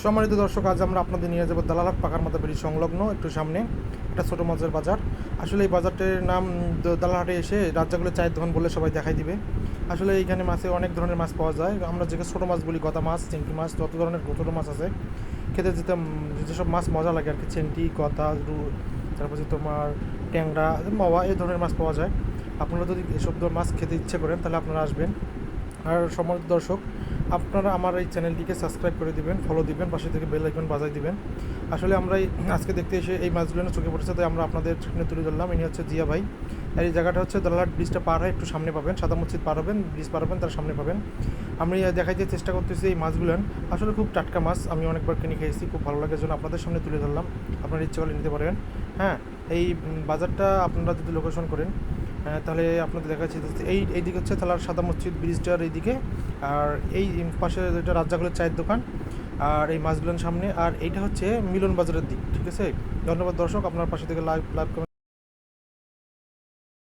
সম্মানিত দর্শক, আজ আমরা আপনাদের নিয়ে যাবো দালালহাট পাকার মাথা ব্রিজ সংলগ্ন একটু সামনে একটা ছোটো মাছের বাজার। আসলে এই বাজারটির নাম দালালহাটে এসে রাজ্জাগুলো চায়ের দোকান বললে সবাই দেখাই দিবে। আসলে এইখানে মাছে অনেক ধরনের মাছ পাওয়া যায়। আমরা যেগুলো ছোটো মাছ বলি, গদা মাছ, চিংড়ি মাছ, যত ধরনের ছোটো মাছ আছে খেতে যেতে যেসব মাছ মজা লাগে আর কি, চেংটি, গদা, তারপর হচ্ছে তোমার ট্যাংরা, মাওয়া, এই ধরনের মাছ পাওয়া যায়। আপনারা যদি এসব মাছ খেতে ইচ্ছে করেন তাহলে আপনারা আসবেন। আর সম্মানিত দর্শক, আপনারা আমার এই চ্যানেলটিকে সাবস্ক্রাইব করে দিবেন, ফলো দিবেন, পাশে থেকে বেল আইকন বাজাই দিবেন। আসলে আমরা আজকে দেখতে এসে এই মাছগুলো চোখে পড়েছে, তাই আমরা আপনাদের সামনে তুলে ধরলাম। ইনি হচ্ছে জিয়া ভাই। আর এই জায়গাটা হচ্ছে দালালহাট ব্রিজটা পার হয় একটু সামনে পাবেন, সাদা মসজিদ পার হবেন, ব্রিজ পার হবেন, তার সামনে পাবেন। আমি দেখাইতে চেষ্টা করতেছি এই মাছগুলো আসলে খুব টাটকা মাছ। আমি অনেকবার কিনে খেয়েছি, খুব ভালো লাগে, জন্য আপনাদের সামনে তুলে ধরলাম। আপনারা ইচ্ছে করলে নিতে পারবেন। হ্যাঁ, এই বাজারটা আপনারা যদি লোকেশন করেন তাহলে আপনাদের দেখা যাচ্ছে এইদিকে হচ্ছে তালার সাদা মসজিদ ব্রিজটার এইদিকে, আর এই পাশে যেটা রাজ্জাগুলোর চায়ের দোকান, আর এই মাছগুলোর সামনে, আর এইটা হচ্ছে মিলন বাজারের দিক। ঠিক আছে, ধন্যবাদ দর্শক, আপনার পাশে থেকে লাইভ কমেন্ট